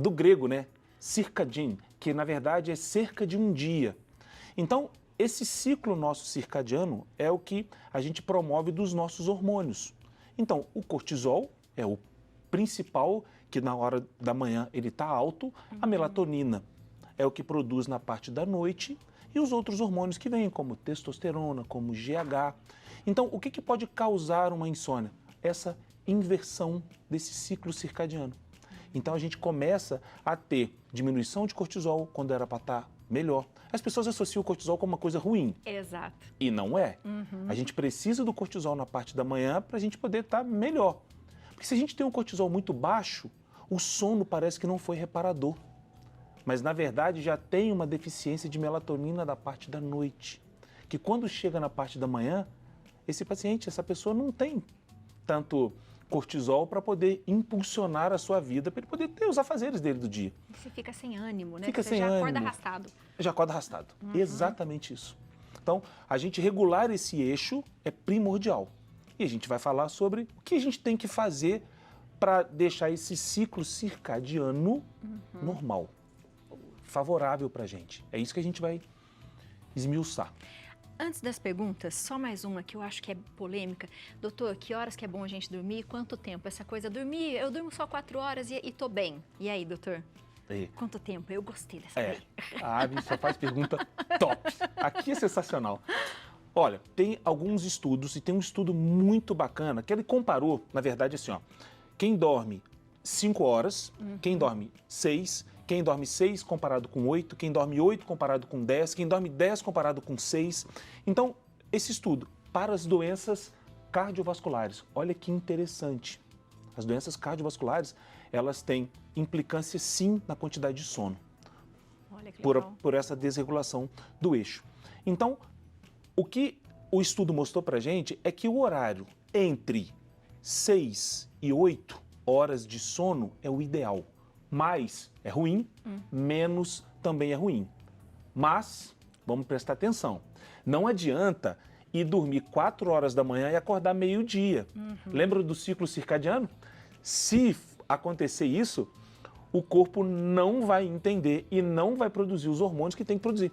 do grego, né? Circadian, que na verdade é cerca de um dia. Então, esse ciclo nosso circadiano é o que a gente promove dos nossos hormônios. Então, o cortisol é o principal, que na hora da manhã ele está alto, a melatonina é o que produz na parte da noite e os outros hormônios que vêm, como testosterona, como GH. Então, o que pode causar uma insônia? Essa inversão desse ciclo circadiano. Então, a gente começa a ter diminuição de cortisol quando era para estar melhor. As pessoas associam o cortisol como uma coisa ruim. Exato. E não é. A gente precisa do cortisol na parte da manhã para a gente poder estar melhor. Porque se a gente tem um cortisol muito baixo, o sono parece que não foi reparador. Mas, na verdade, já tem uma deficiência de melatonina da parte da noite. Que quando chega na parte da manhã, esse paciente, essa pessoa não tem tanto cortisol para poder impulsionar a sua vida, para ele poder ter os afazeres dele do dia. Você fica sem ânimo, né? Fica Você sem já ânimo. acorda arrastado. Já acorda arrastado. Exatamente isso. Então, a gente regular esse eixo é primordial. E a gente vai falar sobre o que a gente tem que fazer para deixar esse ciclo circadiano normal, favorável para a gente. É isso que a gente vai esmiuçar. Antes das perguntas, só mais uma que eu acho que é polêmica. Doutor, que horas que é bom a gente dormir? Quanto tempo? Essa coisa, dormir, eu durmo só 4 horas e tô bem. E aí, doutor? Quanto tempo? Eu gostei dessa daí. A Abby só faz pergunta top. Aqui é sensacional. Olha, tem alguns estudos e tem um estudo muito bacana que ele comparou, na verdade, assim, ó, quem dorme 5 horas, quem dorme 6, quem dorme 6 comparado com 8, quem dorme 8 comparado com 10, quem dorme 10 comparado com 6. Então, esse estudo para as doenças cardiovasculares, olha que interessante. As doenças cardiovasculares, elas têm implicância sim na quantidade de sono, Olha que legal. por essa desregulação do eixo. Então, o que o estudo mostrou para a gente é que o horário entre 6 e 8 horas de sono é o ideal. Mais é ruim, menos também é ruim. Mas, vamos prestar atenção, não adianta ir dormir 4 horas da manhã e acordar meio-dia. Lembra do ciclo circadiano? Se acontecer isso, o corpo não vai entender e não vai produzir os hormônios que tem que produzir.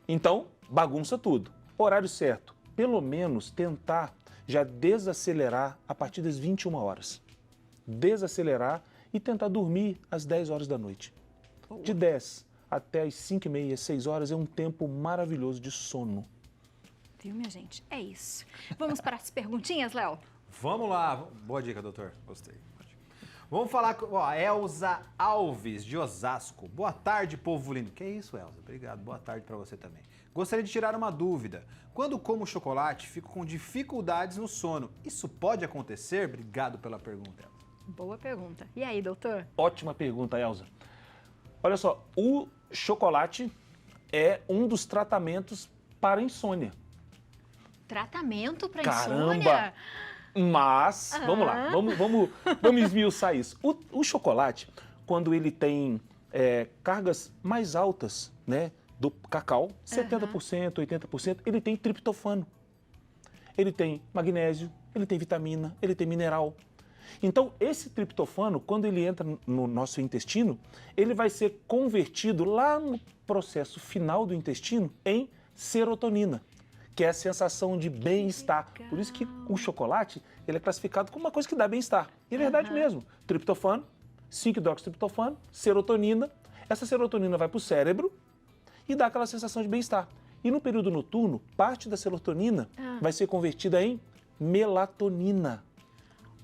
Então, bagunça tudo. Horário certo, pelo menos tentar já desacelerar a partir das 21 horas. Desacelerar e tentar dormir às 10 horas da noite. De 10 até as 5h30, 6 horas é um tempo maravilhoso de sono. Viu, minha gente? É isso. Vamos para as perguntinhas, Léo? Vamos lá. Boa dica, doutor. Gostei. Vamos falar com a Elza Alves, de Osasco. Boa tarde, povo lindo. Que isso, Elza? Obrigado. Boa tarde para você também. Gostaria de tirar uma dúvida. Quando como chocolate, fico com dificuldades no sono. Isso pode acontecer? Obrigado pela pergunta, Elza. Boa pergunta. E aí, doutor? Ótima pergunta, Elza. Olha só, o chocolate é um dos tratamentos para insônia. Tratamento para Caramba! insônia? Mas, vamos lá, vamos esmiuçar isso. O chocolate, quando ele tem cargas mais altas, né, do cacau, 70%, 80%, ele tem triptofano. Ele tem magnésio, ele tem vitamina, ele tem mineral. Então, esse triptofano, quando ele entra no nosso intestino, ele vai ser convertido lá no processo final do intestino em serotonina, que é a sensação de bem-estar. Por isso que o chocolate, ele é classificado como uma coisa que dá bem-estar. E é verdade mesmo. Triptofano, 5-hidroxitriptofano, serotonina. Essa serotonina vai para o cérebro e dá aquela sensação de bem-estar. E no período noturno, parte da serotonina vai ser convertida em melatonina.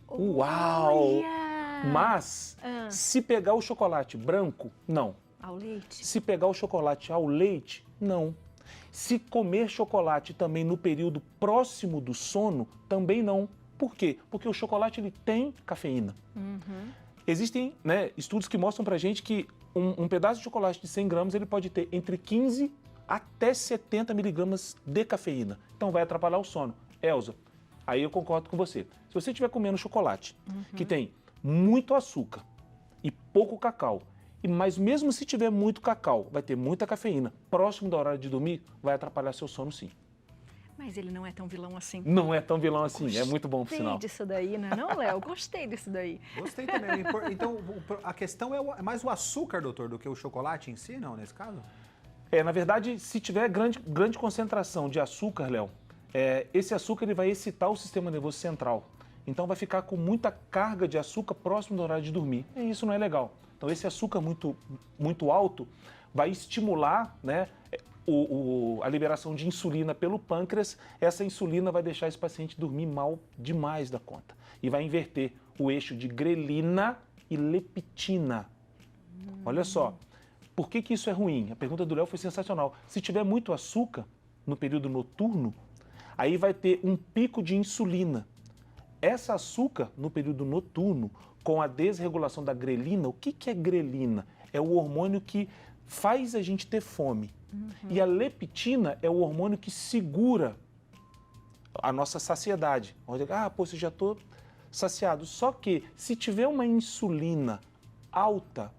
Uau! Olha! Mas, se pegar o chocolate branco, não. Ao leite? Se pegar o chocolate ao leite, não. Se comer chocolate também no período próximo do sono, também não. Por quê? Porque o chocolate ele tem cafeína. Existem, né, estudos que mostram pra gente que um pedaço de chocolate de 100 gramas ele pode ter entre 15 até 70 miligramas de cafeína. Então vai atrapalhar o sono. Elza, aí eu concordo com você. Se você estiver comendo chocolate que tem muito açúcar e pouco cacau, mas mesmo se tiver muito cacau, vai ter muita cafeína, próximo da hora de dormir, vai atrapalhar seu sono sim. Mas ele não é tão vilão assim. Não é tão vilão assim, é muito bom, por sinal. Gostei disso daí, não, Léo? Gostei disso daí. Gostei também. Então, a questão é mais o açúcar, doutor, do que o chocolate em si, não, nesse caso? Na verdade, se tiver grande concentração de açúcar, Léo, esse açúcar ele vai excitar o sistema nervoso central. Então vai ficar com muita carga de açúcar próximo do horário de dormir. E isso não é legal. Então esse açúcar muito alto vai estimular, né, a liberação de insulina pelo pâncreas. Essa insulina vai deixar esse paciente dormir mal demais da conta. E vai inverter o eixo de grelina e leptina. Olha só, por que isso é ruim? A pergunta do Léo foi sensacional. Se tiver muito açúcar no período noturno, aí vai ter um pico de insulina. Essa açúcar, no período noturno, com a desregulação da grelina, o que é grelina? É o hormônio que faz a gente ter fome. E a leptina é o hormônio que segura a nossa saciedade. Você já estou saciado. Só que, se tiver uma insulina alta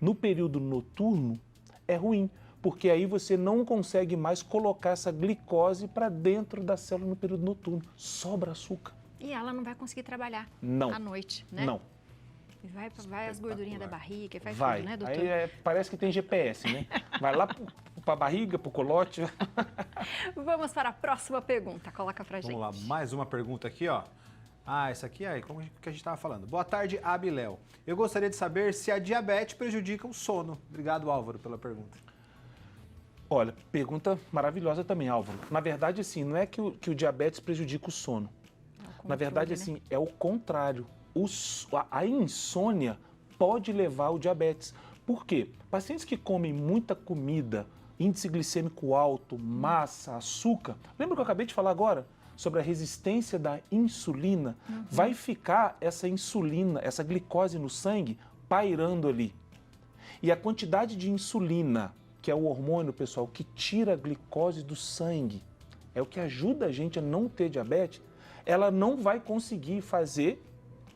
no período noturno, é ruim, porque aí você não consegue mais colocar essa glicose para dentro da célula no período noturno. Sobra açúcar. E ela não vai conseguir trabalhar à noite, né? Não. Vai as gordurinhas da barriga, vai tudo, né, doutor? Aí parece que tem GPS, né? Vai lá para a barriga, para o colote. Vamos para a próxima pergunta. Coloca pra gente. Vamos lá, mais uma pergunta aqui, ó. Essa aqui é como que a gente estava falando. Boa tarde, Abiléu. Eu gostaria de saber se a diabetes prejudica o sono. Obrigado, Álvaro, pela pergunta. Olha, pergunta maravilhosa também, Álvaro. Na verdade, assim, não é que o diabetes prejudica o sono. Na verdade, assim, é o contrário. A insônia pode levar ao diabetes. Por quê? Pacientes que comem muita comida, índice glicêmico alto, massa, açúcar. Lembra que eu acabei de falar agora sobre a resistência da insulina? Vai ficar essa insulina, essa glicose no sangue pairando ali. E a quantidade de insulina, que é o hormônio, pessoal, que tira a glicose do sangue, é o que ajuda a gente a não ter diabetes, ela não vai conseguir fazer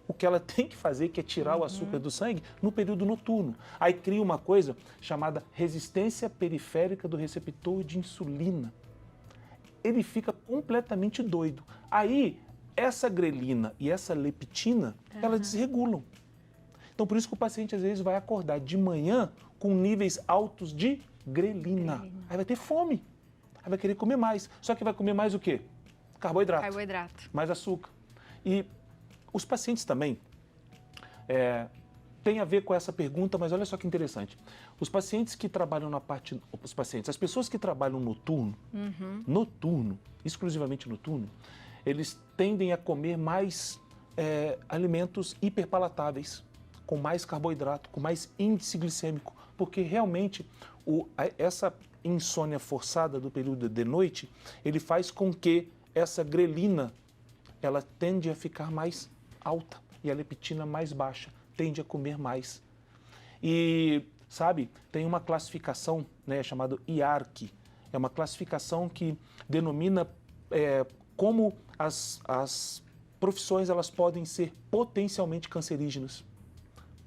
o que ela tem que fazer, que é tirar o açúcar do sangue, no período noturno. Aí cria uma coisa chamada resistência periférica do receptor de insulina. Ele fica completamente doido. Aí, essa grelina e essa leptina, elas desregulam. Então, por isso que o paciente, às vezes, vai acordar de manhã com níveis altos de grelina. Aí vai ter fome. Aí vai querer comer mais. Só que vai comer mais o quê? Carboidrato. Mais açúcar. E os pacientes também têm a ver com essa pergunta, mas olha só que interessante. Os pacientes que trabalham as pessoas que trabalham noturno, exclusivamente noturno, eles tendem a comer mais alimentos hiperpalatáveis, com mais carboidrato, com mais índice glicêmico, porque realmente essa insônia forçada do período de noite, ele faz com que essa grelina, ela tende a ficar mais alta e a leptina mais baixa, tende a comer mais. E, sabe, tem uma classificação, né, chamada IARC, é uma classificação que denomina como as profissões elas podem ser potencialmente cancerígenas.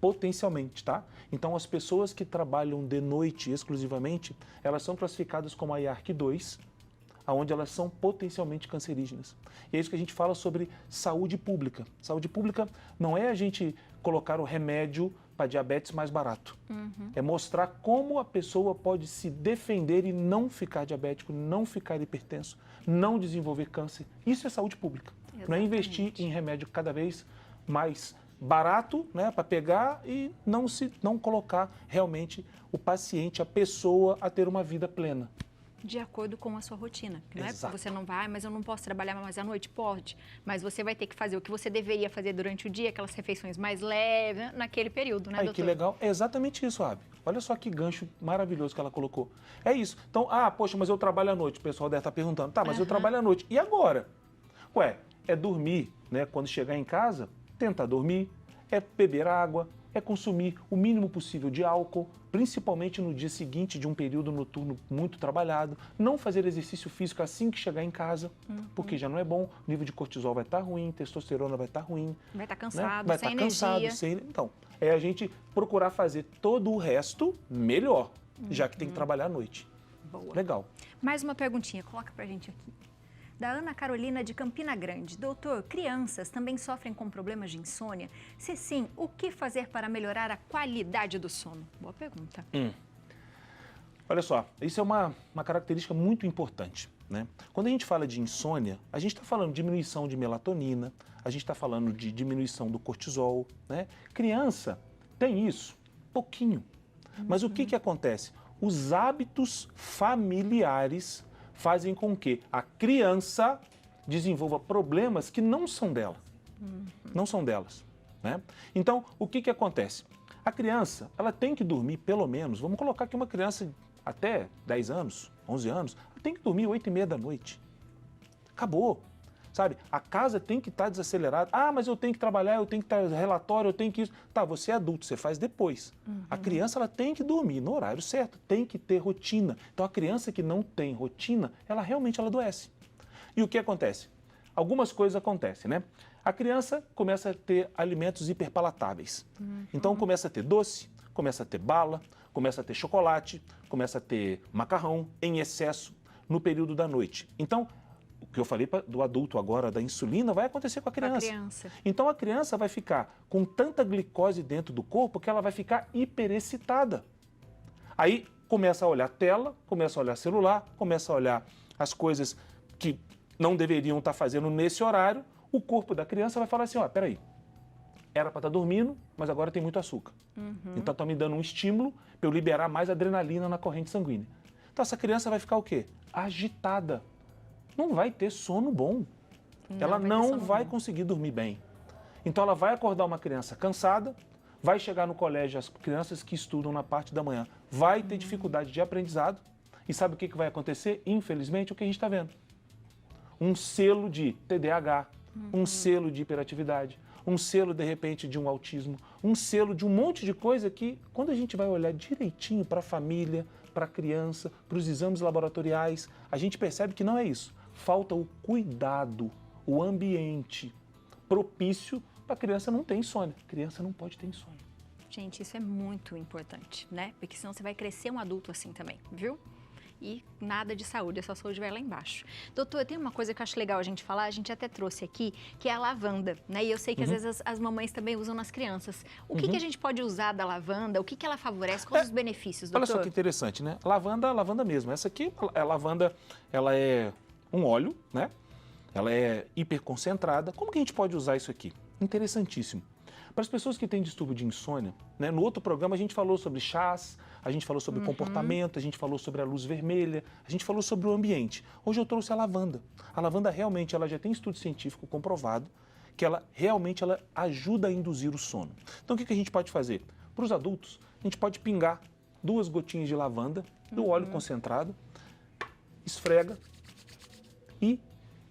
Potencialmente, tá? Então, as pessoas que trabalham de noite exclusivamente, elas são classificadas como a IARC 2, onde elas são potencialmente cancerígenas. E é isso que a gente fala sobre saúde pública. Saúde pública não é a gente colocar o remédio para diabetes mais barato. É mostrar como a pessoa pode se defender e não ficar diabético, não ficar hipertenso, não desenvolver câncer. Isso é saúde pública. Exatamente. Não é investir em remédio cada vez mais barato, né, para pegar e não colocar realmente o paciente, a pessoa, a ter uma vida plena. De acordo com a sua rotina. Não é porque você não vai, mas eu não posso trabalhar mais à noite? Pode. Mas você vai ter que fazer o que você deveria fazer durante o dia, aquelas refeições mais leves, naquele período, né, doutor? Que legal. É exatamente isso, Abi. Olha só que gancho maravilhoso que ela colocou. É isso. Então, poxa, mas eu trabalho à noite. O pessoal deve estar perguntando. Tá, mas eu trabalho à noite. E agora? É dormir, né? Quando chegar em casa, tentar dormir, é beber água, é consumir o mínimo possível de álcool, principalmente no dia seguinte de um período noturno muito trabalhado, não fazer exercício físico assim que chegar em casa, porque já não é bom, o nível de cortisol vai estar ruim, testosterona vai estar ruim. Vai estar cansado, né? sem energia. Então, é a gente procurar fazer todo o resto melhor, já que tem que trabalhar à noite. Boa. Legal. Mais uma perguntinha, coloca pra gente aqui. da Ana Carolina de Campina Grande. Doutor, crianças também sofrem com problemas de insônia? Se sim, o que fazer para melhorar a qualidade do sono? Boa pergunta. Olha só, isso é uma característica muito importante, né? Quando a gente fala de insônia, a gente está falando de diminuição de melatonina, a gente está falando de diminuição do cortisol, né? Criança tem isso, pouquinho. Mas o que acontece? Os hábitos familiares fazem com que a criança desenvolva problemas que não são dela, não são delas, né? Então, o que acontece? A criança, ela tem que dormir pelo menos, vamos colocar aqui uma criança até 10 anos, 11 anos, ela tem que dormir 8h30 da noite. Acabou, sabe? A casa tem que estar desacelerada. Ah, mas eu tenho que trabalhar, eu tenho que estar relatório, eu tenho que isso. Tá, você é adulto, você faz depois. A criança, ela tem que dormir no horário certo, tem que ter rotina. Então, a criança que não tem rotina, ela realmente adoece. E o que acontece? Algumas coisas acontecem, né? A criança começa a ter alimentos hiperpalatáveis. Então, começa a ter doce, começa a ter bala, começa a ter chocolate, começa a ter macarrão em excesso no período da noite. Então, o que eu falei do adulto agora, da insulina, vai acontecer com a criança. Então, a criança vai ficar com tanta glicose dentro do corpo que ela vai ficar hiperexcitada. Aí, começa a olhar tela, começa a olhar celular, começa a olhar as coisas que não deveriam estar fazendo nesse horário. O corpo da criança vai falar assim, ó, peraí, era para estar dormindo, mas agora tem muito açúcar. Então, está me dando um estímulo para eu liberar mais adrenalina na corrente sanguínea. Então, essa criança vai ficar o quê? Agitada. Não vai ter sono bom. Ela não vai conseguir dormir bem. Então, ela vai acordar uma criança cansada, vai chegar no colégio, as crianças que estudam na parte da manhã, vai ter dificuldade de aprendizado. E sabe o que vai acontecer? Infelizmente, o que a gente está vendo. Um selo de TDAH, um selo de hiperatividade, um selo, de repente, de um autismo, um selo de um monte de coisa que, quando a gente vai olhar direitinho para a família, para a criança, para os exames laboratoriais, a gente percebe que não é isso. Falta o cuidado, o ambiente propício para a criança não ter insônia. A criança não pode ter insônia. Gente, isso é muito importante, né? Porque senão você vai crescer um adulto assim também, viu? E nada de saúde, a sua saúde vai lá embaixo. Doutor, tem uma coisa que eu acho legal a gente falar, a gente até trouxe aqui, que é a lavanda, né? E eu sei que às vezes as mamães também usam nas crianças. O que a gente pode usar da lavanda? O que ela favorece? Quais os benefícios, doutor? Olha só que interessante, né? Lavanda mesmo. Essa aqui, a lavanda, ela é um óleo, né? Ela é hiperconcentrada. Como que a gente pode usar isso aqui? Interessantíssimo. Para as pessoas que têm distúrbio de insônia, né? No outro programa a gente falou sobre chás, a gente falou sobre comportamento, a gente falou sobre a luz vermelha, a gente falou sobre o ambiente. Hoje eu trouxe a lavanda. A lavanda realmente, ela já tem estudo científico comprovado que ela realmente ajuda a induzir o sono. Então o que a gente pode fazer? Para os adultos, a gente pode pingar 2 gotinhas de lavanda do óleo concentrado, esfrega e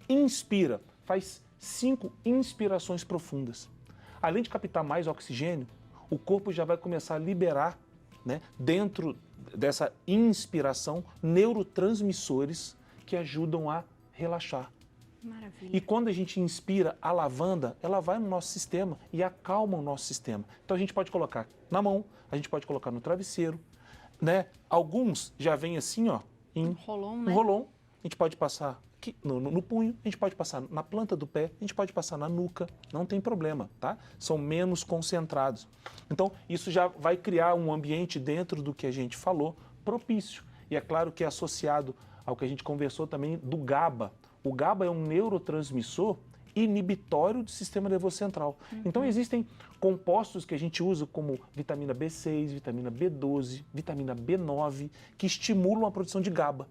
inspira. Faz 5 inspirações profundas. Além de captar mais oxigênio, o corpo já vai começar a liberar, né, dentro dessa inspiração, neurotransmissores que ajudam a relaxar. Maravilha. E quando a gente inspira a lavanda, ela vai no nosso sistema e acalma o nosso sistema. Então a gente pode colocar na mão, a gente pode colocar no travesseiro, né? Alguns já vêm assim, ó, em rolon, né? rolon. A gente pode passar aqui no punho, a gente pode passar na planta do pé, a gente pode passar na nuca, não tem problema, tá? São menos concentrados. Então, isso já vai criar um ambiente dentro do que a gente falou propício. E é claro que é associado ao que a gente conversou também do GABA. O GABA é um neurotransmissor inibitório do sistema nervoso central. Então, existem compostos que a gente usa como vitamina B6, vitamina B12, vitamina B9, que estimulam a produção de GABA.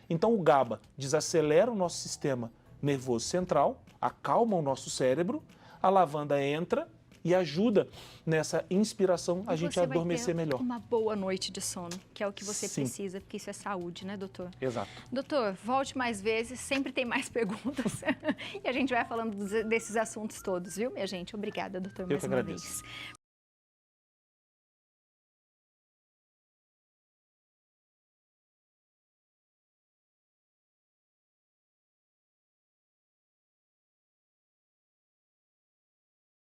Então, o GABA desacelera o nosso sistema nervoso central, acalma o nosso cérebro, a lavanda entra e ajuda nessa inspiração a gente adormecer melhor. Uma boa noite de sono, que é o que você precisa, porque isso é saúde, né, doutor? Exato. Doutor, volte mais vezes, sempre tem mais perguntas e a gente vai falando desses assuntos todos, viu, minha gente? Obrigada, doutor, mais uma vez.